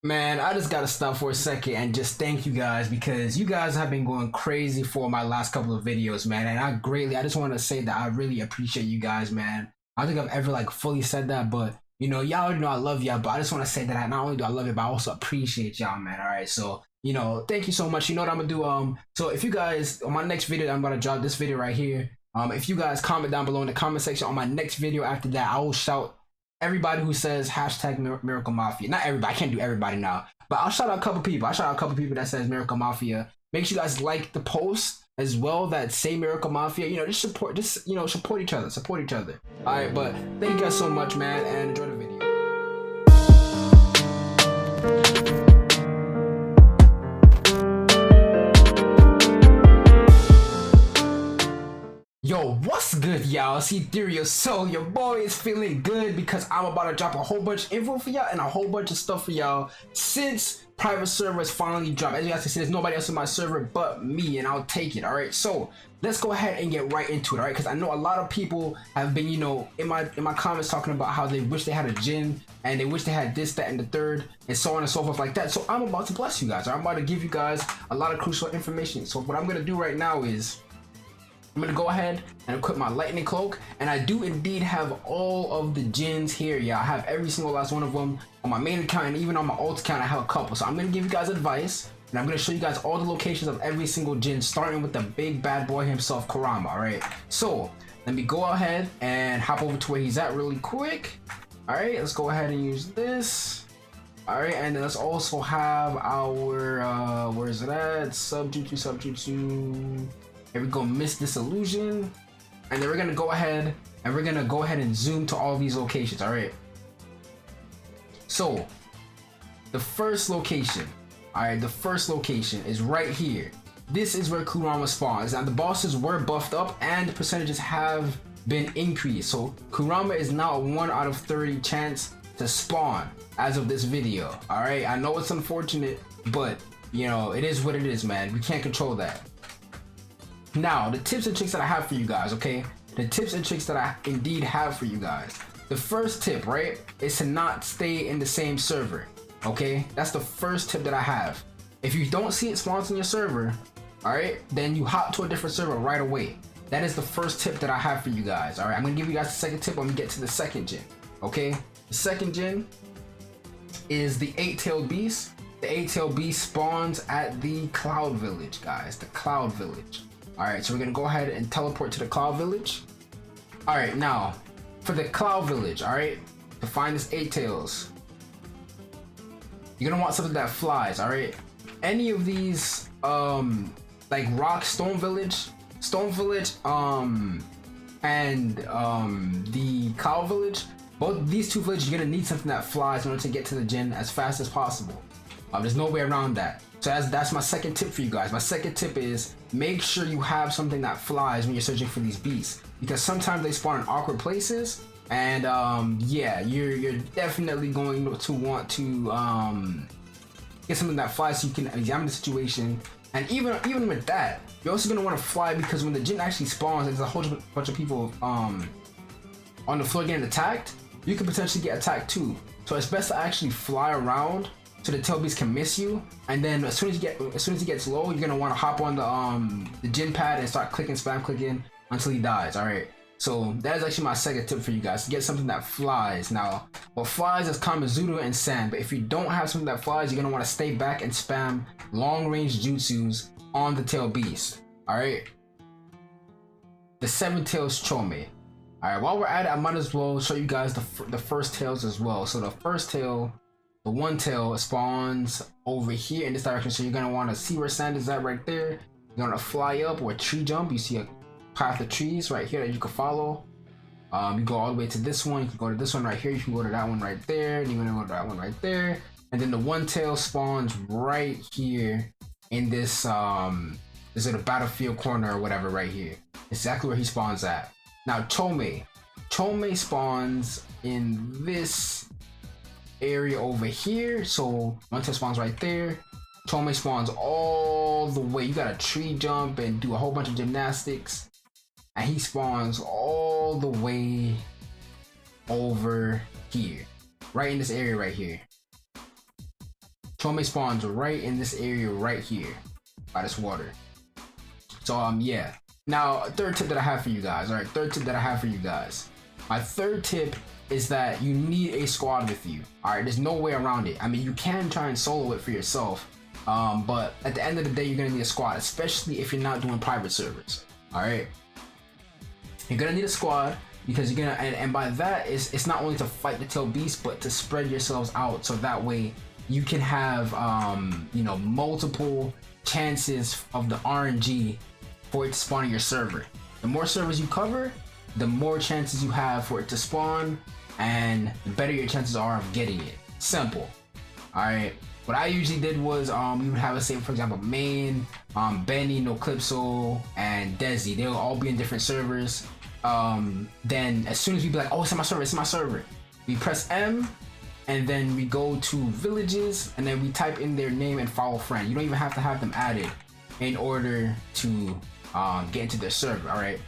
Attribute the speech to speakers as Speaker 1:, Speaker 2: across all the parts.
Speaker 1: Man, I just gotta stop for a second and just thank you guys because you guys have been going crazy for my last couple of videos, man. And I just want to say that I really appreciate you guys, man. I don't think I've ever like fully said that, but y'all already know I love y'all. But I just want to say that not only do I love you, but I also appreciate y'all, man. All right, so thank you so much. You know what I'm gonna do? So if you guys on my next video, I'm gonna drop this video right here. If you guys comment down below in the comment section on my next video after that, I will shout everybody who says hashtag Miracle Mafia. Not everybody, I can't do everybody now, but I'll shout out a couple people. I'll shout out a couple people that says Miracle Mafia. Make sure you guys like the post as well that say Miracle Mafia. Just support, support each other, support each other. All right, but thank you guys so much, man, and enjoy the video. Yo, what's good, y'all? It's Ethereal. So your boy is feeling good because I'm about to drop a whole bunch of info for y'all and a whole bunch of stuff for y'all since private servers finally dropped. As you guys can see, there's nobody else in my server but me, and I'll take it. All right, so let's go ahead and get right into it. All right, because I know a lot of people have been, in my comments talking about how they wish they had a gym and they wish they had this, that, and the third, and so on and so forth like that. So I'm about to bless you guys. I'm about to give you guys a lot of crucial information. So what I'm gonna do right now is I'm gonna go ahead and equip my lightning cloak, and I do indeed have all of the gens here. Yeah, I have every single last one of them on my main account, and even on my alt account I have a couple. So I'm gonna give you guys advice, and I'm gonna show you guys all the locations of every single gen, starting with the big bad boy himself, Kurama. All right, so let me go ahead and hop over to where he's at really quick. All right, let's go ahead and use this. All right, and then let's also have our where is it at? Subjutsu. Here we go, Miss Disillusion, and then we're gonna go ahead and zoom to all these locations. All right, so the first location, is right here. This is where Kurama spawns, and the bosses were buffed up and the percentages have been increased. So Kurama is now a 1 out of 30 chance to spawn as of this video. All right, I know it's unfortunate, but it is what it is, man. We can't control that. Now, the tips and tricks that I have for you guys, okay? The tips and tricks that I indeed have for you guys. The first tip, right, is to not stay in the same server, okay? That's the first tip that I have. If you don't see it spawns in your server, all right, then you hop to a different server right away. That is the first tip that I have for you guys, all right? I'm gonna give you guys the second tip when we get to the second gen, okay? The second gen is the 8-tailed beast. The 8-tailed beast spawns at the Cloud Village, guys, the Cloud Village. All right, so we're gonna go ahead and teleport to the Cloud Village. All right, now for the Cloud Village, all right, to find this 8-tails, you're gonna want something that flies. All right, any of these like Rock, Stone Village, and the Cloud Village, both these two villages, you're gonna need something that flies in order to get to the gen as fast as possible. There's no way around that. So that's my second tip for you guys. My second tip is make sure you have something that flies when you're searching for these beasts, because sometimes they spawn in awkward places, and yeah, you're definitely going to want to get something that flies so you can examine the situation. And even with that, you're also gonna want to fly, because when the gen actually spawns, there's a whole bunch of people on the floor getting attacked. You can potentially get attacked too. So it's best to actually fly around so the tail beast can miss you, and then as soon as he gets low, you're gonna want to hop on the gen pad and start spam clicking until he dies. All right, so that is actually my second tip for you guys, to get something that flies. Now, what flies is Kamazudo and Sand, but if you don't have something that flies, you're gonna want to stay back and spam long range jutsus on the tail beast. All right, the 7-tails Chome. All right, while we're at it, I might as well show you guys the first tails as well. So the first tail, the 1-tail, spawns over here in this direction. So you're gonna want to see where Sand is at right there. You're gonna fly up or tree jump. You see a path of trees right here that you can follow. You go all the way to this one. You can go to this one right here. You can go to that one right there. And you're gonna go to that one right there. And then the 1-tail spawns right here in this is it a battlefield corner or whatever right here. Exactly where he spawns at. Now Chome spawns in this area over here. So 1-tail spawns right there. Chome spawns all the way. You gotta tree jump and do a whole bunch of gymnastics, and he spawns all the way over here, right in this area right here. Chome spawns right in this area right here by this water. So yeah. Now, third tip that I have for you guys. All right, third tip that I have for you guys. My third tip is that you need a squad with you. All right, there's no way around it. I mean, you can try and solo it for yourself, but at the end of the day, you're gonna need a squad, especially if you're not doing private servers. All right, you're gonna need a squad because you're gonna, and by that is it's not only to fight the tail beast, but to spread yourselves out so that way you can have you know, multiple chances of the RNG for it to spawn in your server. The more servers you cover, the more chances you have for it to spawn, and the better your chances are of getting it. Simple. Alright, what I usually did was we would have, let's say for example, Main, Benny, Noclipso, and Desi. They'll all be in different servers. Then as soon as we be like, oh, it's in my server, it's in my server, we press M, and then we go to villages, and then we type in their name and follow friend. You don't even have to have them added in order to get into their server. All right,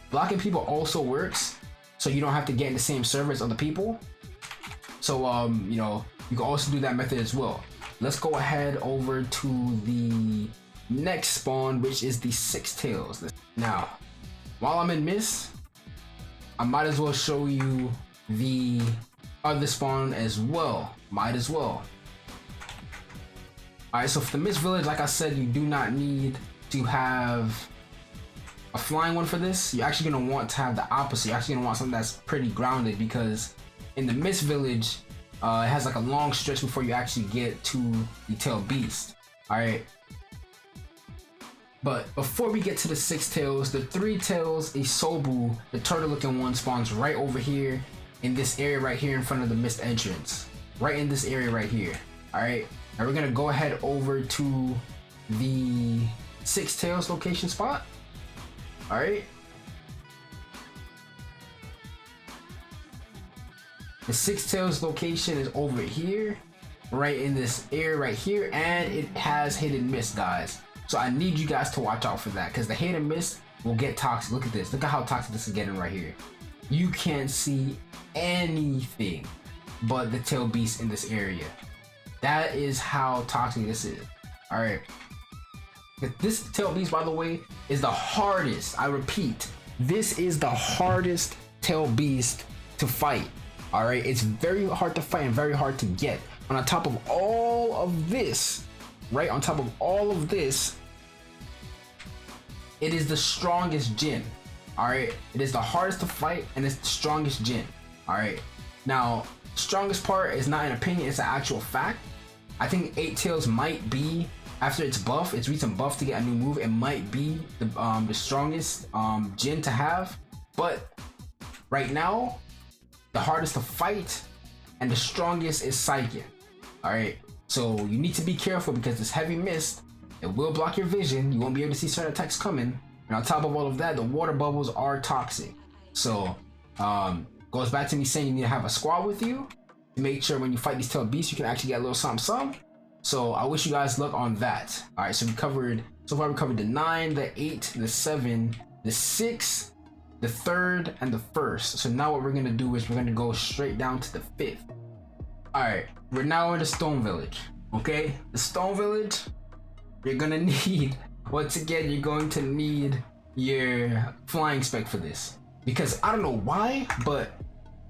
Speaker 1: blocking people also works, so you don't have to get in the same server as other people. So you know, you can also do that method as well. Let's go ahead over to the next spawn, which is the 6 tails. Now, while I'm in Mist, I might as well show you the other spawn as well. Might as well. Alright, so for the Mist Village, like I said, you do not need to have a flying one for this. You're actually going to want to have the opposite. You're actually going to want something that's pretty grounded, because in the Mist Village, it has like a long stretch before you actually get to the tail beast. Alright. But before we get to the 6 tails, the 3 tails, Isobu, the turtle looking one, spawns right over here in this area right here in front of the Mist entrance. Right in this area right here. Alright. Now we're gonna go ahead over to the 6 tails location spot. Alright. The 6 tails location is over here, right in this area right here, and it has hidden mist, guys. So I need you guys to watch out for that, because the hidden mist will get toxic. Look at this. Look at how toxic this is getting right here. You can't see anything but the tail beast in this area. That is how toxic this is. All right. This tail beast, by the way, is the hardest. I repeat, this is the hardest tail beast to fight. All right. It's very hard to fight and very hard to get. On top of all of this, right on top of all of this, it is the strongest Jin. All right. It is the hardest to fight, and it's the strongest Jin. All right. Now, strongest part is not an opinion, it's an actual fact. I think 8 tails might be, after its buff, its recent buff to get a new move, it might be the strongest Jin to have. But right now, the hardest to fight and the strongest is Saiken. All right. So you need to be careful, because this heavy mist, it will block your vision. You won't be able to see certain attacks coming. And on top of all of that, the water bubbles are toxic. So goes back to me saying you need to have a squad with you to make sure when you fight these tail beasts, you can actually get a little something. So I wish you guys luck on that. All right, so so far we covered the 9, the 8, the 7, the 6, the 3rd, and the 1st. So now what we're gonna do is we're gonna go straight down to the 5th. All right, we're now in the Stone Village. Okay, the Stone Village, you're gonna need, once again, you're going to need your flying spec for this, because I don't know why, but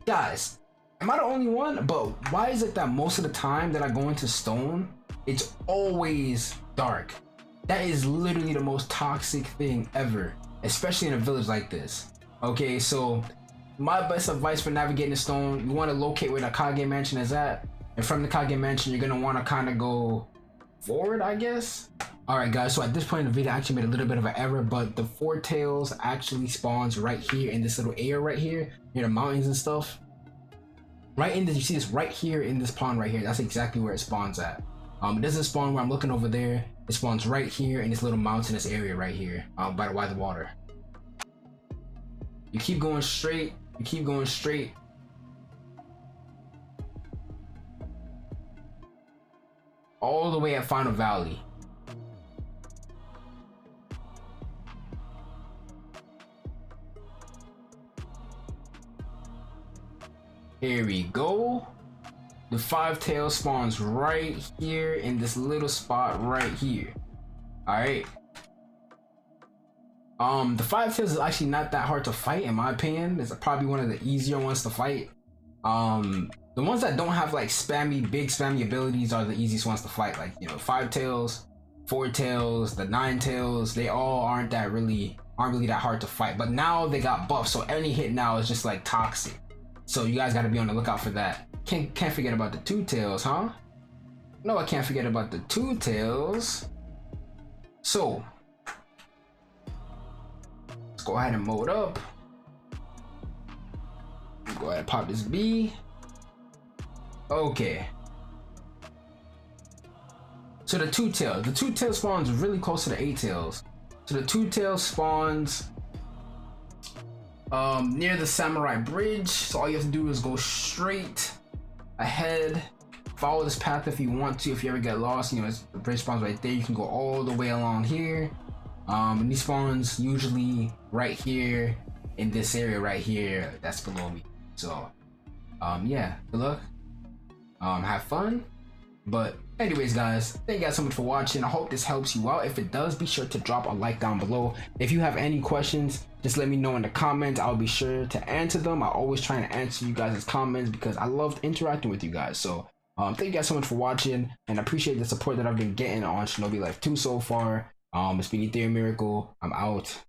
Speaker 1: guys, am I the only one? But why is it that most of the time that I go into Stone, it's always dark? That is literally the most toxic thing ever, especially in a village like this. Okay, so my best advice for navigating the Stone, you want to locate where the Kage Mansion is at, and from the Kage Mansion, you're gonna want to kind of go forward, I guess. All right, guys. So at this point in the video, I actually made a little bit of an error, but the 4 tails actually spawns right here in this little area right here near the mountains and stuff. Right in this, you see this right here in this pond right here. That's exactly where it spawns at. It doesn't spawn where I'm looking over there. It spawns right here in this little mountainous area right here, by the water. You keep going straight. You keep going straight. All the way at Final Valley. Here we go. The 5 tails spawns right here in this little spot right here. Alright. The 5 tails is actually not that hard to fight in my opinion. It's probably one of the easier ones to fight. The ones that don't have like big spammy abilities are the easiest ones to fight. Like, you know, 5 tails, 4 tails, the 9 tails, they all aren't really that hard to fight. But now they got buffed, so any hit now is just like toxic. So you guys gotta be on the lookout for that. Can't forget about the 2 tails, huh? No, I can't forget about the 2 tails. So let's go ahead and mode up. Go ahead and pop this B. Okay. So the 2 tails spawns really close to the 8 tails. So the 2 tails spawns near the samurai bridge. So all you have to do is go straight ahead, follow this path if you want to. If you ever get lost, you know, the bridge spawns right there. You can go all the way along here. And these spawns usually right here in this area right here that's below me. So yeah, good luck, have fun. But anyways guys, thank you guys so much for watching. I hope this helps you out. If it does, be sure to drop a like down below. If you have any questions, just let me know in the comments. I'll be sure to answer them. I always try to answer you guys' comments because I loved interacting with you guys. So thank you guys so much for watching, and I appreciate the support that I've been getting on Shinobi Life 2 so far. It's been EtherealMiracle. I'm out.